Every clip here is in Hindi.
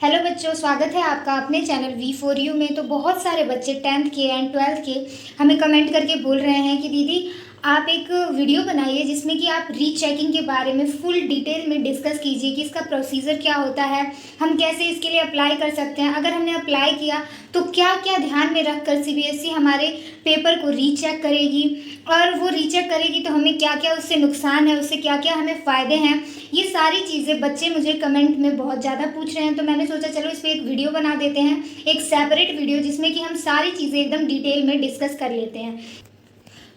हेलो बच्चों, स्वागत है आपका अपने चैनल V4U में। तो बहुत सारे बच्चे 10th के एंड 12th के हमें कमेंट करके बोल रहे हैं कि दीदी आप एक वीडियो बनाइए जिसमें कि आप रीचेकिंग के बारे में फुल डिटेल में डिस्कस कीजिए कि इसका प्रोसीजर क्या होता है, हम कैसे इसके लिए अप्लाई कर सकते हैं, अगर हमने अप्लाई किया तो क्या क्या ध्यान में रख कर CBSE हमारे पेपर को रीचेक करेगी, और वो रीचेक करेगी तो हमें क्या क्या उससे नुकसान है, उससे क्या क्या हमें फ़ायदे हैं। ये सारी चीज़ें बच्चे मुझे कमेंट में बहुत ज़्यादा पूछ रहे हैं, तो मैंने सोचा चलो इस पर एक वीडियो बना देते हैं, एक सेपरेट वीडियो जिसमें कि हम सारी चीज़ें एकदम डिटेल में डिस्कस कर लेते हैं।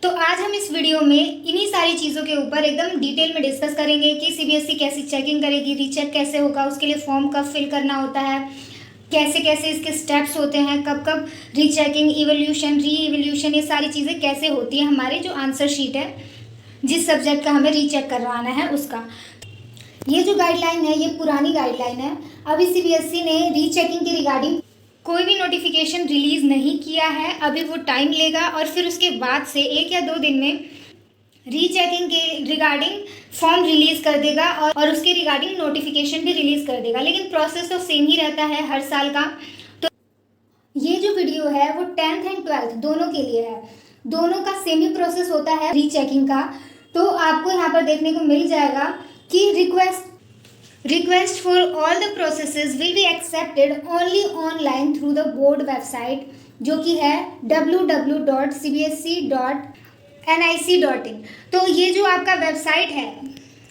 तो आज हम इस वीडियो में इन्हीं सारी चीज़ों के ऊपर एकदम डिटेल में डिस्कस करेंगे कि CBSE कैसी चेकिंग करेगी, रीचेक कैसे होगा, उसके लिए फॉर्म कब फिल करना होता है, कैसे कैसे इसके स्टेप्स होते हैं, कब कब रीचेकिंग, इवोल्यूशन, री इवोल्यूशन, ये सारी चीज़ें कैसे होती है, हमारे जो आंसर शीट है जिस सब्जेक्ट का हमें रीचेक करवाना है उसका। ये जो गाइडलाइन है ये पुरानी गाइडलाइन है। अभी CBSE ने रीचेकिंग के रिगार्डिंग कोई भी नोटिफिकेशन रिलीज़ नहीं किया है, अभी वो टाइम लेगा और फिर उसके बाद से 1 या 2 दिन में रीचेकिंग के रिगार्डिंग फॉर्म रिलीज़ कर देगा और उसके रिगार्डिंग नोटिफिकेशन भी रिलीज़ कर देगा, लेकिन प्रोसेस तो सेम ही रहता है हर साल का। तो ये जो वीडियो है वो 10th एंड 12th दोनों के लिए है, दोनों का सेम ही प्रोसेस होता है रीचेकिंग का। तो आपको यहाँ पर देखने को मिल जाएगा कि request for all the processes will be accepted only online through the board website, जो कि है www.cbse.nic.in। तो ये जो आपका वेबसाइट है,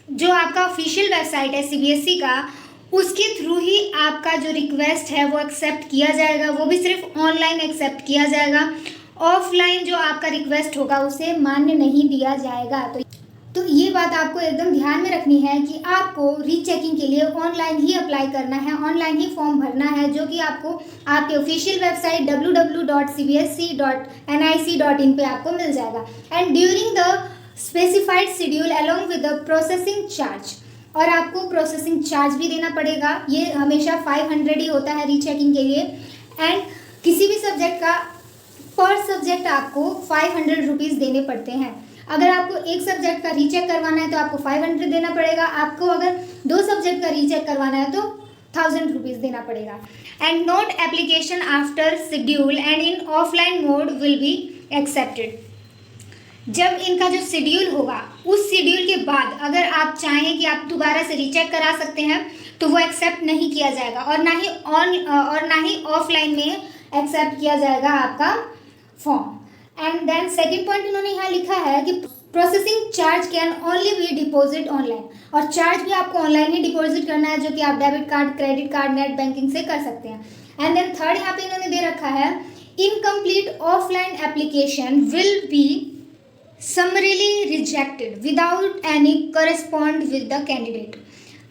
जो आपका ऑफिशियल वेबसाइट है CBSE का, उसके थ्रू ही आपका जो रिक्वेस्ट है वो एक्सेप्ट किया जाएगा। वो भी सिर्फ ऑनलाइन एक्सेप्ट किया जाएगा, ऑफलाइन जो आपका रिक्वेस्ट होगा उसे मान्य नहीं दिया जाएगा। तो ये बात आपको एकदम ध्यान में रखनी है कि आपको रीचेकिंग के लिए ऑनलाइन ही अप्लाई करना है, ऑनलाइन ही फॉर्म भरना है, जो कि आपको आपके ऑफिशियल वेबसाइट www.cbse.nic.in पे आपको मिल जाएगा। And during the specified schedule along with the processing charge, और आपको प्रोसेसिंग चार्ज भी देना पड़ेगा। ये हमेशा 500 ही होता है रीचेकिंग के लिए। एंड किसी भी सब्जेक्ट का पर सब्जेक्ट आपको 500 रुपीज़ देने पड़ते हैं। अगर आपको एक सब्जेक्ट का रीचेक करवाना है तो आपको 500 देना पड़ेगा, आपको अगर 2 सब्जेक्ट का रीचेक करवाना है तो 1000 रुपीज़ देना पड़ेगा। And note application after schedule and in offline mode will be accepted. जब इनका जो शेड्यूल होगा उस शेड्यूल के बाद अगर आप चाहें कि आप दोबारा से रीचेक करा सकते हैं तो वो एक्सेप्ट नहीं किया जाएगा, और ना ही ऑफलाइन में एक्सेप्ट किया जाएगा आपका form. And then second point इन्होंने यहाँ लिखा है कि processing charge can only be deposit online, और चार्ज भी आपको ऑनलाइन ही डिपॉजिट करना है, जो कि आप debit card, credit card, net banking से कर सकते हैं। एंड देन थर्ड यहाँ पे इन्होंने दे रखा है incomplete offline application will be summarily rejected without any correspond with the candidate.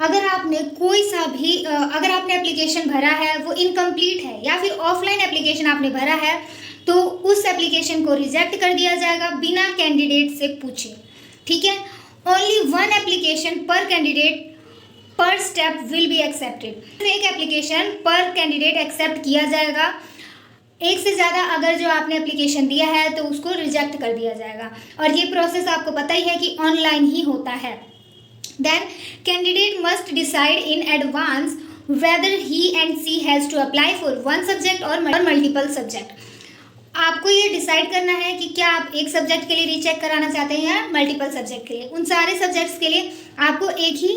अगर आपने कोई सा भी अगर आपने एप्लीकेशन भरा है वो इनकम्प्लीट है, या फिर ऑफलाइन एप्लीकेशन आपने भरा है, तो उस एप्लीकेशन को रिजेक्ट कर दिया जाएगा बिना कैंडिडेट से पूछे। ठीक है, ओनली 1 एप्लीकेशन पर कैंडिडेट पर स्टेप विल बी एक्सेप्टेड। एक एप्लीकेशन पर कैंडिडेट एक्सेप्ट किया जाएगा, एक से ज़्यादा अगर जो आपने एप्लीकेशन दिया है तो उसको रिजेक्ट कर दिया जाएगा। और ये प्रोसेस आपको पता ही है कि ऑनलाइन ही होता है। Then candidate must decide in advance whether he and she has to apply for 1 subject और मल्टीपल सब्जेक्ट। आपको ये डिसाइड करना है कि क्या आप एक सब्जेक्ट के लिए रीचेक कराना चाहते हैं या मल्टीपल सब्जेक्ट के लिए। उन सारे सब्जेक्ट्स के लिए आपको एक ही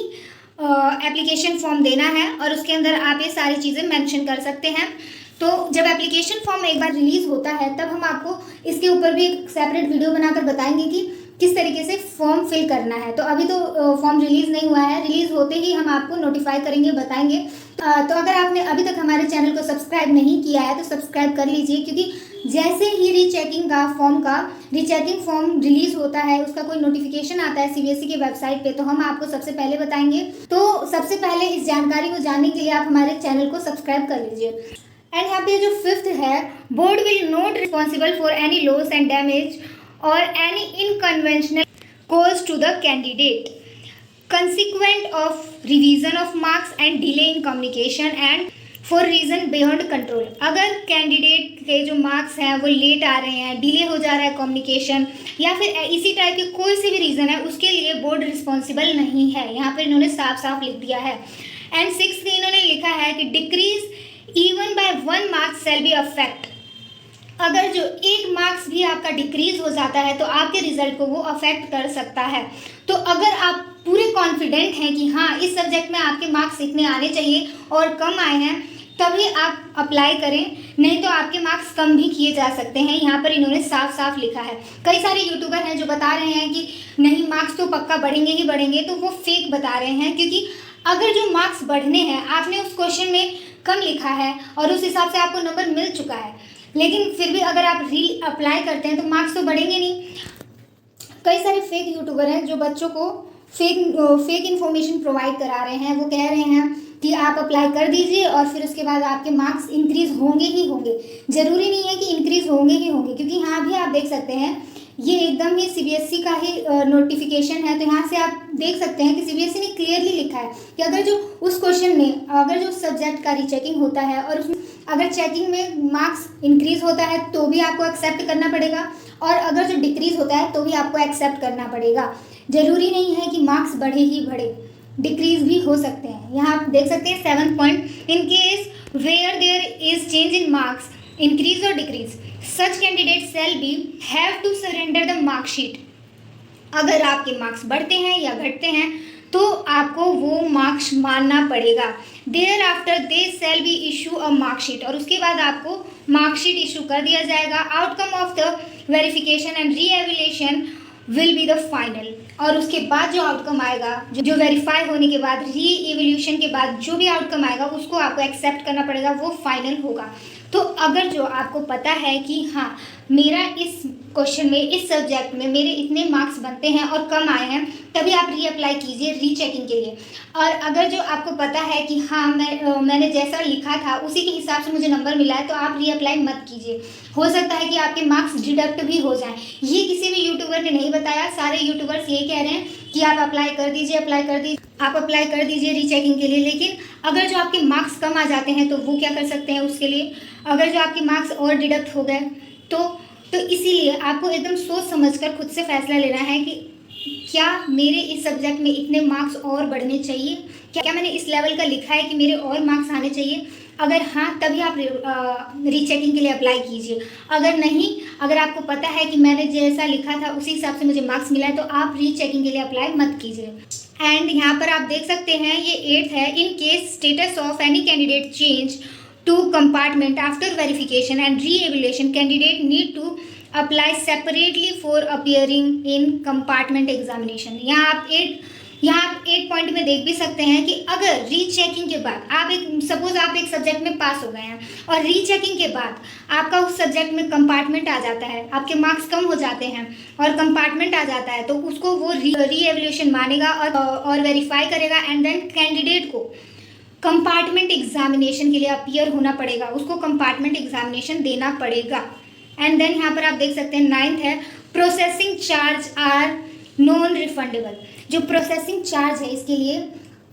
एप्लीकेशन फॉर्म देना है, और उसके अंदर आप ये सारी चीज़ें मेंशन कर सकते हैं। तो जब एप्लीकेशन फॉर्म एक बार रिलीज़ होता है तब हम आपको इसके ऊपर भी एक सेपरेट वीडियो बनाकर बताएंगे कि किस तरीके से फॉर्म फिल करना है। तो अभी तो फॉर्म रिलीज़ नहीं हुआ है, रिलीज़ होते ही हम आपको नोटिफाई करेंगे, बताएंगे। तो अगर आपने अभी तक हमारे चैनल को सब्सक्राइब नहीं किया है तो सब्सक्राइब कर लीजिए, क्योंकि जैसे ही रीचेकिंग फॉर्म रिलीज़ होता है, उसका कोई नोटिफिकेशन आता है CBSE के वेबसाइट पे, तो हम आपको सबसे पहले बताएंगे। तो सबसे पहले इस जानकारी को जानने के लिए आप हमारे चैनल को सब्सक्राइब कर लीजिए। एंड यहाँ पे जो 5th है, board will not responsible for any loss and damage और any inconvenience cause to the candidate consequent of revision of marks and delay in communication and for reason beyond control. अगर कैंडिडेट के जो मार्क्स हैं वो लेट आ रहे हैं, डिले हो जा रहा है कम्युनिकेशन, या फिर इसी टाइप के कोई से भी रीज़न है, उसके लिए बोर्ड रिस्पॉन्सिबल नहीं है। यहाँ पर इन्होंने साफ साफ लिख दिया है। एंड 6th इन्होंने लिखा है कि decrease 1 marks shall be affect, अगर जो 1 मार्क्स भी आपका डिक्रीज हो जाता है तो आपके रिजल्ट को वो अफेक्ट कर सकता है। तो अगर आप पूरे कॉन्फिडेंट हैं कि हाँ इस सब्जेक्ट में आपके मार्क्स इतने आने चाहिए और कम आए हैं, तभी आप अप्लाई करें, नहीं तो आपके मार्क्स कम भी किए जा सकते हैं। यहाँ पर इन्होंने साफ साफ लिखा है। कई सारे यूट्यूबर हैं जो बता रहे हैं कि नहीं मार्क्स तो पक्का बढ़ेंगे ही बढ़ेंगे, तो वो फेक बता रहे हैं, क्योंकि अगर जो मार्क्स बढ़ने हैं, आपने उस क्वेश्चन में कम लिखा है और उस हिसाब से आपको नंबर मिल चुका है, लेकिन फिर भी अगर आप री अप्लाई करते हैं तो मार्क्स तो बढ़ेंगे नहीं। कई सारे फेक यूट्यूबर हैं जो बच्चों को फेक इन्फॉर्मेशन प्रोवाइड करा रहे हैं। वो कह रहे हैं कि आप अप्लाई कर दीजिए और फिर उसके बाद आपके मार्क्स इंक्रीज़ होंगे ही होंगे। ज़रूरी नहीं है कि इंक्रीज़ होंगे ही होंगे, क्योंकि यहाँ भी आप देख सकते हैं ये एकदम ही सीबीएसई का ही नोटिफिकेशन है। तो यहाँ से आप देख सकते हैं कि सीबीएसई ने क्लियरली लिखा है कि अगर जो उस क्वेश्चन में अगर जो सब्जेक्ट का रीचेकिंग होता है और उसमें अगर चेकिंग में मार्क्स इंक्रीज़ होता है तो भी आपको एक्सेप्ट करना पड़ेगा, और अगर जो डिक्रीज़ होता है तो भी आपको एक्सेप्ट करना पड़ेगा। ज़रूरी नहीं है कि मार्क्स बढ़े ही बढ़े, डिक्रीज भी हो सकते हैं। यहाँ आप देख सकते हैं 7th point, in case where there is change in marks increase और decrease such candidate shall be have to surrender the marksheet. अगर आपके मार्क्स बढ़ते हैं या घटते हैं तो आपको वो मार्क्स मानना पड़ेगा। Thereafter they shall be issue a marksheet, और उसके बाद आपको मार्कशीट इशू कर दिया जाएगा। Outcome of the verification and re evaluation will be the final, और उसके बाद जो आउटकम आएगा, जो वेरीफाई होने के बाद, री एवेल्यूशन के बाद जो भी आउटकम आएगा उसको आपको एक्सेप्ट करना पड़ेगा, वो फाइनल होगा। तो अगर जो आपको पता है कि हाँ मेरा इस क्वेश्चन में, इस सब्जेक्ट में मेरे इतने मार्क्स बनते हैं और कम आए हैं, तभी आप री अप्लाई कीजिए रीचेकिंग के लिए। और अगर जो आपको पता है कि हाँ मैंने जैसा लिखा था उसी के हिसाब से मुझे नंबर मिला है, तो आप री अप्लाई मत कीजिए। हो सकता है कि आपके मार्क्स डिडक्ट भी हो जाएं। ये किसी भी यूट्यूबर ने नहीं बताया, सारे यूट्यूबर्स यही कह रहे हैं कि आप अप्लाई कर दीजिए, आप अप्लाई कर दीजिए रीचेकिंग के लिए। लेकिन अगर जो आपके मार्क्स कम आ जाते हैं तो वो क्या कर सकते हैं उसके लिए, अगर जो आपके मार्क्स और डिडक्ट हो गए तो इसीलिए आपको एकदम सोच समझकर खुद से फैसला लेना है कि क्या मेरे इस सब्जेक्ट में इतने मार्क्स और बढ़ने चाहिए, क्या मैंने इस लेवल का लिखा है कि मेरे और मार्क्स आने चाहिए। अगर हाँ, तभी आप रीचेकिंग के लिए अप्लाई कीजिए। अगर नहीं, अगर आपको पता है कि मैंने जैसा लिखा था उसी हिसाब से मुझे मार्क्स मिला है, तो आप रीचेकिंग के लिए अप्लाई मत कीजिए। एंड यहाँ पर आप देख सकते हैं ये 8th है, in case status of any candidate change to compartment after verification and re-evaluation, candidate need to apply separately for appearing in compartment examination। यहाँ आप 8 पॉइंट में देख भी सकते हैं कि अगर रीचेकिंग के बाद आप एक सब्जेक्ट में पास हो गए हैं और रीचेकिंग के बाद आपका उस सब्जेक्ट में कंपार्टमेंट आ जाता है, आपके मार्क्स कम हो जाते हैं और कंपार्टमेंट आ जाता है, तो उसको वो री एवेल्यूशन मानेगा और वेरीफाई करेगा। एंड देन कैंडिडेट को कंपार्टमेंट एग्जामिनेशन के लिए अपीयर होना पड़ेगा, उसको कंपार्टमेंट एग्जामिनेशन देना पड़ेगा। एंड देन यहाँ पर आप देख सकते हैं 9th है, processing charge are non refundable. जो प्रोसेसिंग चार्ज है इसके लिए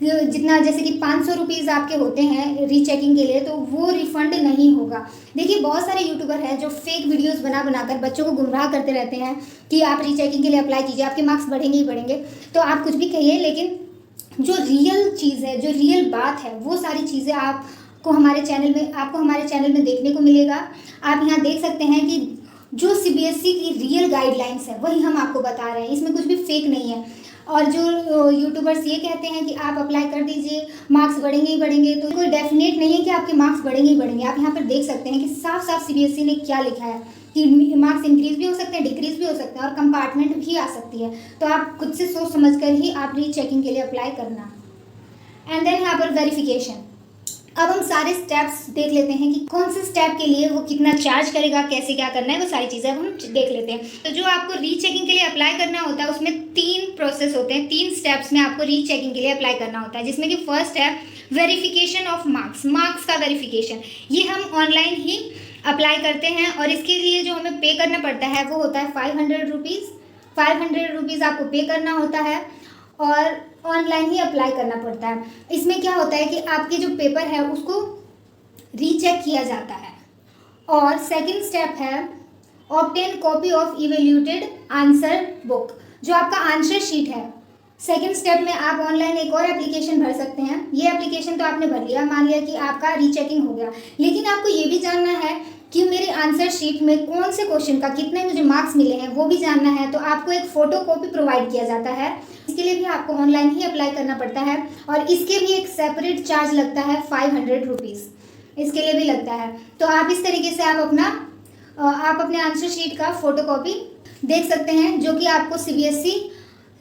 जितना, जैसे कि 500 रुपीज़ आपके होते हैं रीचेकिंग के लिए, तो वो रिफ़ंड नहीं होगा। देखिए बहुत सारे यूट्यूबर हैं जो फेक वीडियोस बनाकर बच्चों को गुमराह करते रहते हैं कि आप रीचेकिंग के लिए अप्लाई कीजिए, आपके मार्क्स बढ़ेंगे ही बढ़ेंगे। तो आप कुछ भी कहिए, लेकिन जो रियल चीज़ है, जो रियल बात है, वो सारी चीज़ें आपको हमारे चैनल में देखने को मिलेगा। आप यहाँ देख सकते हैं कि जो सीबीएसई की रियल गाइडलाइंस है वही हम आपको बता रहे हैं, इसमें कुछ भी फेक नहीं है। और जो यूट्यूबर्स ये कहते हैं कि आप अप्लाई कर दीजिए, मार्क्स बढ़ेंगे ही बढ़ेंगे, तो कोई डेफिनेट नहीं है कि आपके मार्क्स बढ़ेंगे ही बढ़ेंगे। आप यहाँ पर देख सकते हैं कि साफ साफ सीबीएसई ने क्या लिखा है कि मार्क्स इंक्रीज भी हो सकते हैं, डिक्रीज भी हो सकते हैं और कंपार्टमेंट भी आ सकती है। तो आप खुद से सोच समझ कर ही आप रीचेकिंग के लिए अप्लाई करना। एंड देन यहाँ पर वेरिफिकेशन। अब हम सारे स्टेप्स देख लेते हैं कि कौन से स्टेप के लिए वो कितना चार्ज करेगा, कैसे क्या करना है, वो सारी चीज़ें अब हम देख लेते हैं। तो जो आपको रीचेकिंग के लिए अप्लाई करना होता है उसमें 3 प्रोसेस होते हैं, 3 स्टेप्स में आपको रीचेकिंग के लिए अप्लाई करना होता है, जिसमें कि फर्स्ट है वेरिफिकेशन ऑफ मार्क्स का वेरिफिकेशन। ये हम ऑनलाइन ही अप्लाई करते हैं और इसके लिए जो हमें पे करना पड़ता है वो होता है 500 रुपीज़ आपको पे करना होता है और ऑनलाइन ही अप्लाई करना पड़ता है। इसमें क्या होता है कि आपके जो पेपर है उसको रीचेक किया जाता है। और सेकंड स्टेप है obtain copy of evaluated answer book. जो आपका आंसर शीट है सेकेंड स्टेप में आप ऑनलाइन एक और एप्लीकेशन भर सकते हैं। ये एप्लीकेशन तो आपने भर लिया, मान लिया कि आपका रीचेकिंग हो गया, लेकिन आपको ये भी जानना है कि मेरे आंसर शीट में कौन से क्वेश्चन का कितने मुझे मार्क्स मिले हैं, वो भी जानना है। तो आपको एक फ़ोटो कॉपी प्रोवाइड किया जाता है। इसके लिए भी आपको ऑनलाइन ही अप्लाई करना पड़ता है और इसके भी एक सेपरेट चार्ज लगता है 500 रुपीज़, इसके लिए भी लगता है। तो आप इस तरीके से आप अपने आंसर शीट का फ़ोटो कॉपी देख सकते हैं, जो कि आपको CBSE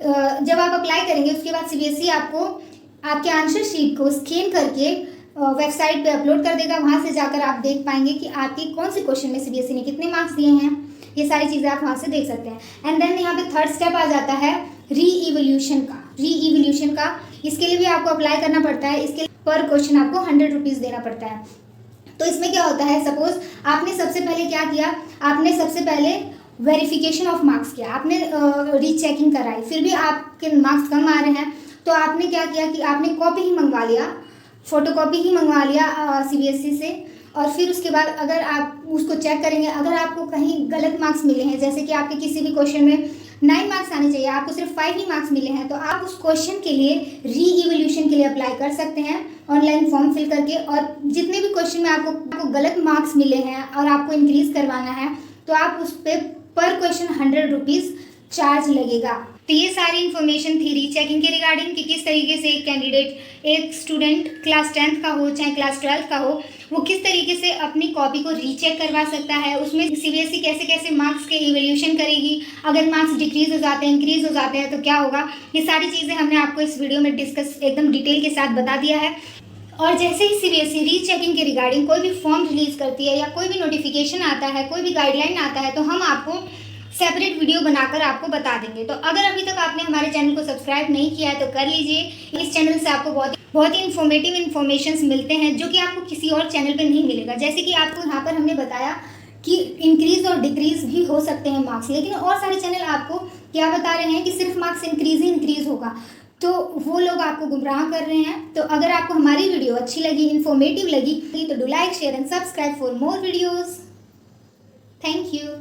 जब आप अप्लाई करेंगे उसके बाद CBSE आपको आपके आंसर शीट को स्कैन करके वेबसाइट पे अपलोड कर देगा। वहाँ से जाकर आप देख पाएंगे कि आपकी कौन से क्वेश्चन में CBSE ने कितने मार्क्स दिए हैं। ये सारी चीज़ें आप वहाँ से देख सकते हैं। एंड देन यहाँ पे थर्ड स्टेप आ जाता है री इवोल्यूशन का। इसके लिए भी आपको अप्लाई करना पड़ता है। इसके पर क्वेश्चन आपको 100 रुपीज़ देना पड़ता है। तो इसमें क्या होता है, सपोज आपने सबसे पहले क्या किया, आपने सबसे पहले वेरिफिकेशन ऑफ मार्क्स किया, आपने रीचेकिंग कराई, फिर भी आपके मार्क्स कम आ रहे हैं, तो आपने क्या किया कि आपने कॉपी ही मंगवा लिया, फ़ोटो कॉपी ही मंगवा लिया CBSE से। और फिर उसके बाद अगर आप उसको चेक करेंगे, अगर आपको कहीं गलत मार्क्स मिले हैं, जैसे कि आपके किसी भी क्वेश्चन में 9 मार्क्स आने चाहिए, आपको सिर्फ 5 ही मार्क्स मिले हैं, तो आप उस क्वेश्चन के लिए री इवोल्यूशन के लिए अप्लाई कर सकते हैं ऑनलाइन फॉर्म फिल करके। और जितने भी क्वेश्चन में आपको गलत मार्क्स मिले हैं और आपको इंक्रीज़ करवाना है, तो आप उस पर क्वेश्चन 100 रुपीज़ चार्ज लगेगा। तो ये सारी इन्फॉर्मेशन थी रीचेकिंग के रिगार्डिंग कि किस तरीके से एक कैंडिडेट, एक स्टूडेंट क्लास 10th का हो चाहे क्लास 12th का हो, वो किस तरीके से अपनी कॉपी को रीचेक करवा सकता है। उसमें CBSE कैसे कैसे मार्क्स के इवैल्यूएशन करेगी, अगर मार्क्स डिक्रीज हो जाते हैं, इंक्रीज हो जाते हैं तो क्या होगा। ये सारी चीज़ें हमने आपको इस वीडियो में डिस्कस एकदम डिटेल के साथ बता दिया है। और जैसे ही CBSE रीचेकिंग के रिगार्डिंग कोई भी फॉर्म रिलीज़ करती है या कोई भी नोटिफिकेशन आता है, कोई भी गाइडलाइन आता है, तो हम आपको सेपरेट वीडियो बनाकर आपको बता देंगे। तो अगर अभी तक आपने हमारे चैनल को सब्सक्राइब नहीं किया है तो कर लीजिए। इस चैनल से आपको बहुत ही इन्फॉर्मेटिव इन्फॉर्मेशंस मिलते हैं जो कि आपको किसी और चैनल पे नहीं मिलेगा। जैसे कि आपको यहाँ पर हमने बताया कि इंक्रीज़ और डिक्रीज़ भी हो सकते हैं मार्क्स, लेकिन और सारे चैनल आपको क्या बता रहे हैं कि सिर्फ मार्क्स इंक्रीज़ होगा, तो वो लोग आपको गुमराह कर रहे हैं। तो अगर आपको हमारी वीडियो अच्छी लगी, इन्फॉर्मेटिव लगी, तो do like, share and subscribe for more videos. Thank you.